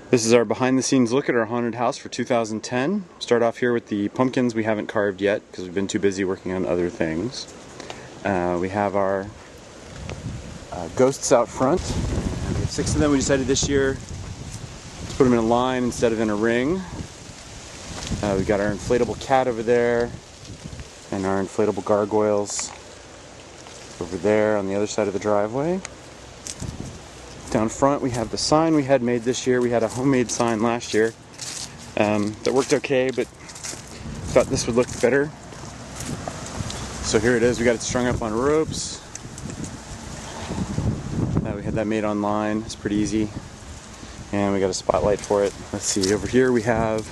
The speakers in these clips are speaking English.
This is our behind the scenes look at our haunted house for 2010. Start off here with the pumpkins we haven't carved yet because we've been too busy working on other things. We have our ghosts out front. We have 6 of them. We decided this year to put them in a line instead of in a ring. We've got our inflatable cat over there and our inflatable gargoyles over there on the other side of the driveway. Down front we have the sign we had made this year. We had a homemade sign last year that worked okay, but thought this would look better. So here it is. We got it strung up on ropes. We had that made online. It's pretty easy. And we got a spotlight for it. Let's see, over here we have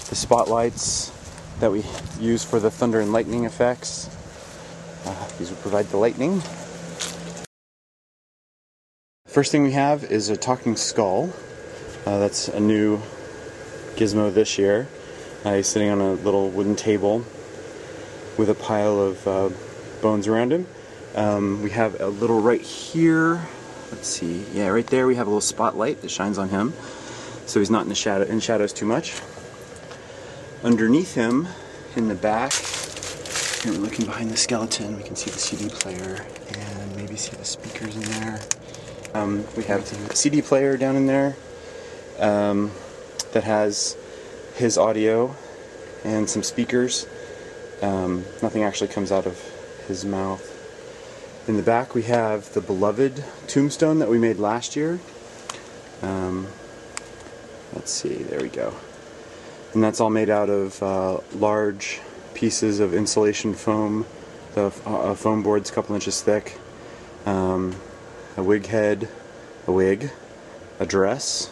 the spotlights that we use for the thunder and lightning effects. These will provide the lightning. First thing we have is a talking skull. That's a new gizmo this year. He's sitting on a little wooden table with a pile of bones around him. We have a little right here. Let's see. Yeah, right there we have a little spotlight that shines on him, so he's not in the shadows too much. Underneath him, in the back, here we're looking behind the skeleton. We can see the CD player and maybe see the speakers in there. We have a CD player down in there that has his audio and some speakers. Nothing actually comes out of his mouth. In the back we have the beloved tombstone that we made last year. Let's see, there we go. And that's all made out of large pieces of insulation foam. The foam board's a couple inches thick. A wig head, a wig, a dress,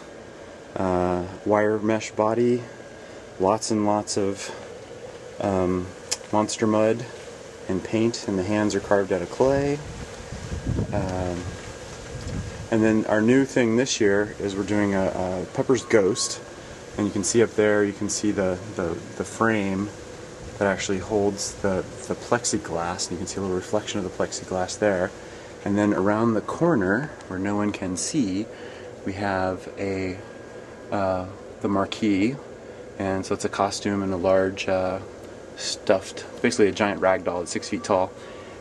wire mesh body, lots and lots of monster mud and paint, and the hands are carved out of clay. And then our new thing this year is we're doing a Pepper's Ghost, and you can see up there, you can see the frame that actually holds the plexiglass, and you can see a little reflection of the plexiglass there. And then around the corner, where no one can see, we have the marquee, and so it's a costume and a large stuffed, basically a giant rag doll that's 6 feet tall.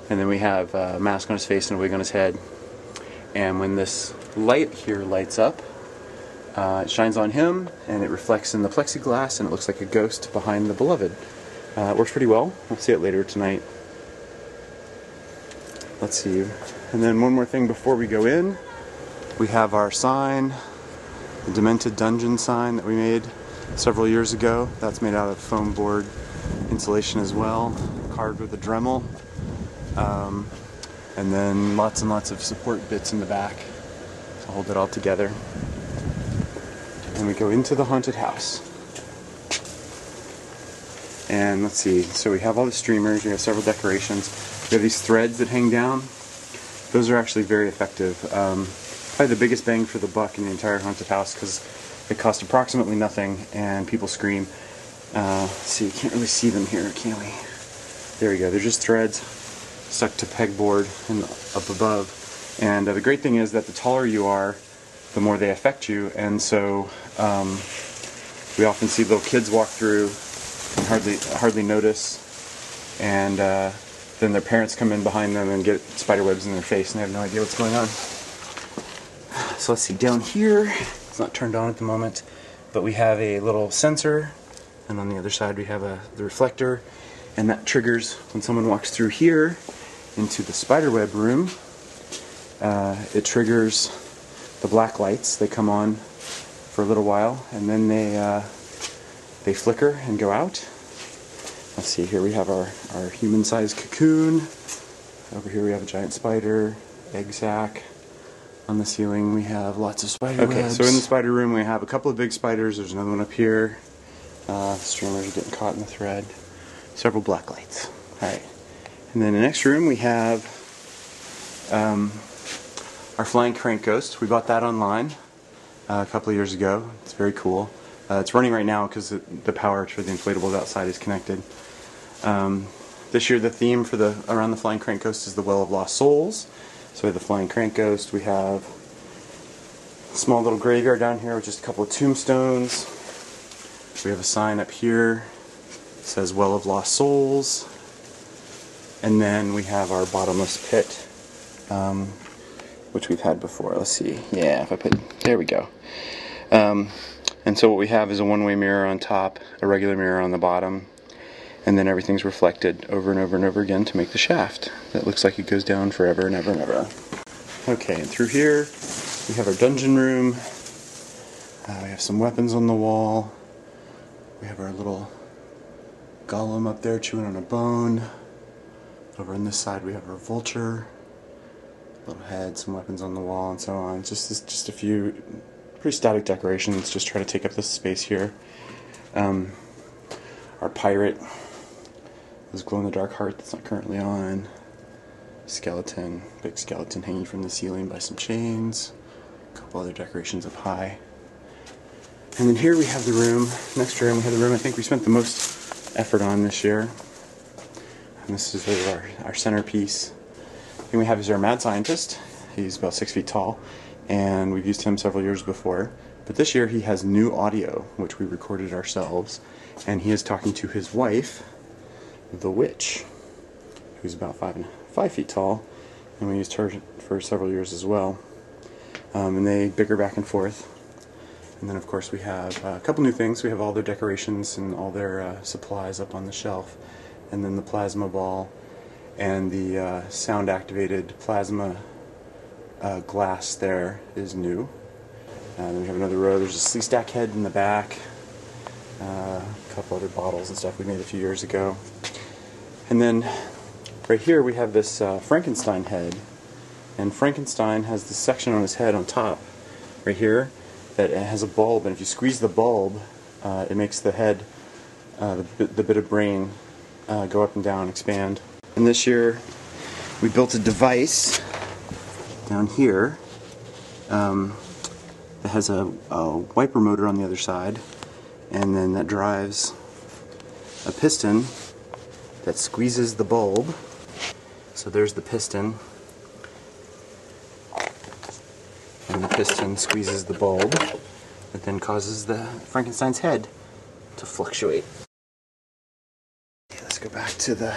And then we have a mask on his face and a wig on his head. And when this light here lights up, it shines on him, and it reflects in the plexiglass, and it looks like a ghost behind the beloved. It works pretty well. We'll see it later tonight. Let's see. And then one more thing before we go in, we have our sign, the Demented Dungeon sign that we made several years ago. That's made out of foam board insulation as well, carved with a Dremel. And then lots and lots of support bits in the back to hold it all together. And we go into the haunted house. And let's see, so we have all the streamers, we have several decorations. We have these threads that hang down. Those are actually very effective. Probably the biggest bang for the buck in the entire haunted house because it costs approximately nothing and people scream. See, you can't really see them here, can we? There we go. They're just threads stuck to pegboard and up above. And the great thing is that the taller you are, the more they affect you. And so we often see little kids walk through and hardly notice. And then their parents come in behind them and get spider webs in their face and they have no idea what's going on. So let's see, down here, it's not turned on at the moment, but we have a little sensor, and on the other side we have the reflector, and that triggers when someone walks through here into the spider web room. It triggers the black lights. They come on for a little while, and then they flicker and go out. Let's see, here we have our human-sized cocoon. Over here we have a giant spider, egg sac. On the ceiling we have lots of spider webs. So in the spider room we have a couple of big spiders. There's another one up here. The streamers are getting caught in the thread. Several black lights. Alright. And then in the next room we have our flying crank ghost. We bought that online a couple of years ago. It's very cool. It's running right now because the power for the inflatables outside is connected. This year the theme for around the flying crank ghost is the Well of Lost Souls. So we have the flying crank ghost, we have small little graveyard down here with just a couple of tombstones. We have a sign up here that says Well of Lost Souls. And then we have our bottomless pit, which we've had before. Let's see. Yeah, if I put... There we go. And so what we have is a one-way mirror on top, a regular mirror on the bottom, and then everything's reflected over and over and over again to make the shaft. That looks like it goes down forever and ever and ever. Okay, and through here we have our dungeon room. We have some weapons on the wall. We have our little golem up there chewing on a bone. Over on this side we have our vulture. Little head, some weapons on the wall, and so on. Just a few pretty static decorations. Just try to take up this space here. Our pirate, this glow-in-the-dark heart that's not currently on. Skeleton, big skeleton hanging from the ceiling by some chains. A couple other decorations up high. And then here we have the room. Next room we have the room I think we spent the most effort on this year. And this is sort of our centerpiece. The thing we have is our mad scientist. He's about 6 feet tall, and we've used him several years before. But this year he has new audio, which we recorded ourselves, and he is talking to his wife, the witch, who's about 5 feet tall, and we used her for several years as well. And they bicker back and forth. And then of course we have a couple new things. We have all their decorations and all their supplies up on the shelf. And then the plasma ball and the sound activated plasma glass there is new. Then we have another row. There's a sleeve stack head in the back. A couple other bottles and stuff we made a few years ago. And then right here we have this Frankenstein head. And Frankenstein has this section on his head on top, right here, that has a bulb. And if you squeeze the bulb, it makes the head, the bit of brain, go up and down, expand. And this year we built a device down here that has a wiper motor on the other side, and then that drives a piston that squeezes the bulb. So there's the piston, and the piston squeezes the bulb that then causes the Frankenstein's head to fluctuate. Let's go back to the,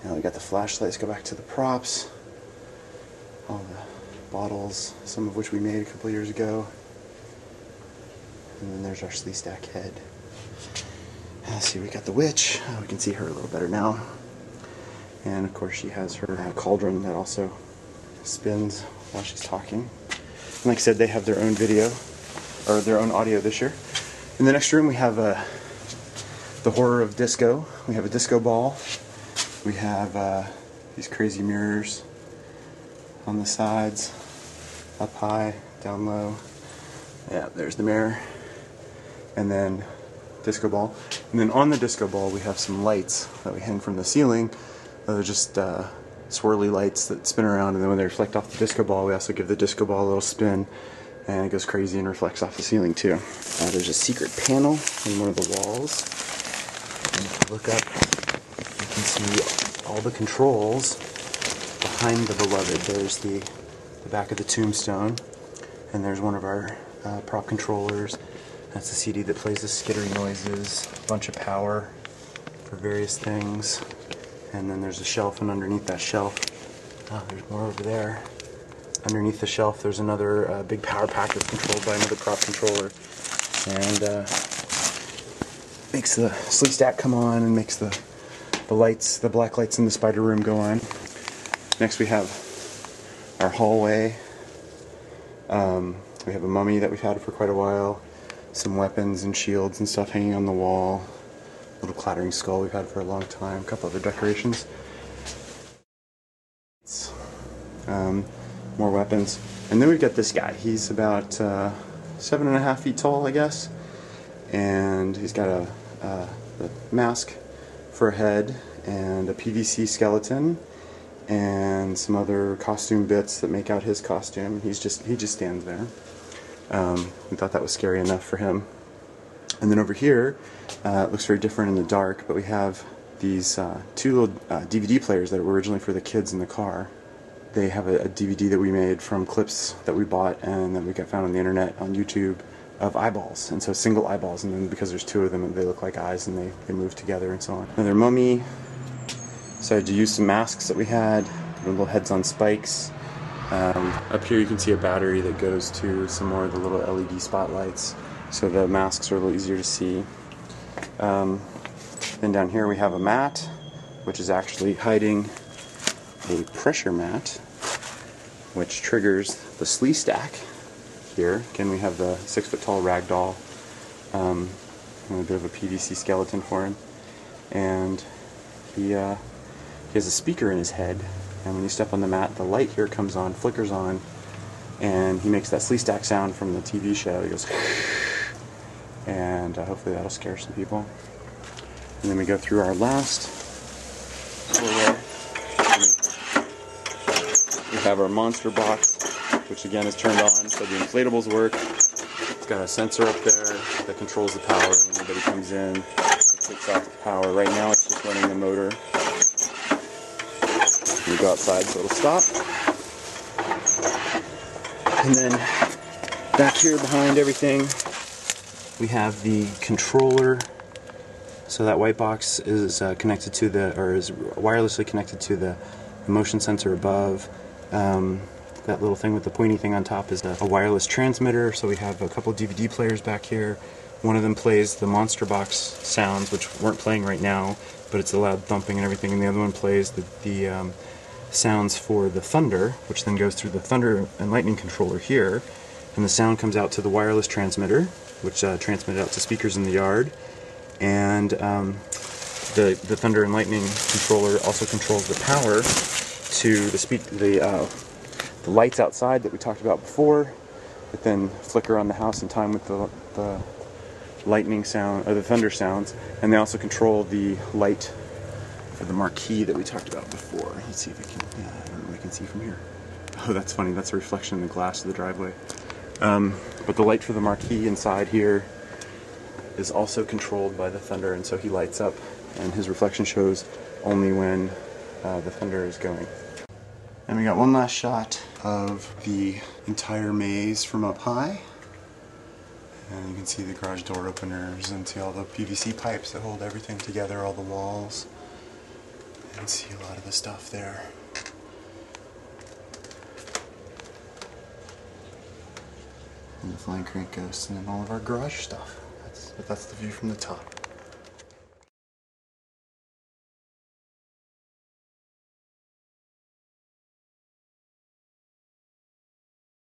now we got the flashlight, let's go back to the props. All the bottles, some of which we made a couple years ago. And then there's our sleeve stack head. Let's see, we got the witch. We can see her a little better now. And of course she has her cauldron that also spins while she's talking. And like I said, they have their own video, or their own audio this year. In the next room we have the horror of disco. We have a disco ball. We have these crazy mirrors on the sides, up high, down low. Yeah, there's the mirror. And then disco ball. And then on the disco ball we have some lights that we hang from the ceiling. They're just swirly lights that spin around, and then when they reflect off the disco ball, we also give the disco ball a little spin, and it goes crazy and reflects off the ceiling too. There's a secret panel in one of the walls. And if you look up, you can see all the controls behind the beloved. There's the back of the tombstone, and there's one of our prop controllers. That's the CD that plays the skittery noises, a bunch of power for various things. And then there's a shelf, and underneath that shelf, there's more over there. Underneath the shelf there's another big power pack that's controlled by another prop controller. And makes the sleeve stack come on, and makes the lights, the black lights in the spider room go on. Next we have our hallway. We have a mummy that we've had for quite a while. Some weapons and shields and stuff hanging on the wall. Little clattering skull we've had for a long time. A couple other decorations. More weapons. And then we've got this guy. He's about 7.5 feet tall, I guess. And he's got a mask for a head, and a PVC skeleton, and some other costume bits that make out his costume. He just stands there. We thought that was scary enough for him. And then over here, it looks very different in the dark, but we have these two little DVD players that were originally for the kids in the car. they have a DVD that we made from clips that we bought and that we got found on the internet on YouTube of eyeballs, and so single eyeballs, and then because there's two of them they look like eyes and they move together and so on. Another mummy. Decided to use some masks that we had, little heads on spikes. Up here you can see a battery that goes to some more of the little LED spotlights, so the masks are a little easier to see. Then down here we have a mat, which is actually hiding a pressure mat, which triggers the slee stack here. Again, we have the 6-foot-tall ragdoll, and a bit of a PVC skeleton for him, and he has a speaker in his head, and when you step on the mat, the light here comes on, flickers on, and he makes that slee stack sound from the TV show. He goes, and hopefully that'll scare some people. And then we go through our last doorway. We have our monster box, which again is turned on, so the inflatables work. It's got a sensor up there that controls the power. When anybody comes in, it takes off the power. Right now it's just running the motor. We go outside so it'll stop. And then back here behind everything, we have the controller. So that white box is connected to is wirelessly connected to the motion sensor above. That little thing with the pointy thing on top is a wireless transmitter. So we have a couple DVD players back here. One of them plays the Monster Box sounds, which weren't playing right now, but it's a loud thumping and everything. And the other one plays the sounds for the thunder, which then goes through the thunder and lightning controller here. And the sound comes out to the wireless transmitter, which transmits out to speakers in the yard. And the thunder and lightning controller also controls the power to the lights outside that we talked about before, that then flicker on the house in time with the lightning sound or the thunder sounds. And they also control the light for the marquee that we talked about before. Let's see if we can. Yeah, I don't know what we can see from here. Oh, that's funny. That's a reflection in the glass of the driveway. But the light for the marquee inside here is also controlled by the thunder, and so he lights up, and his reflection shows only when the thunder is going. And we got one last shot of the entire maze from up high. And you can see the garage door openers and see all the PVC pipes that hold everything together, all the walls. And see a lot of the stuff there. And the flying crank ghost, and then all of our garage stuff. That's the view from the top.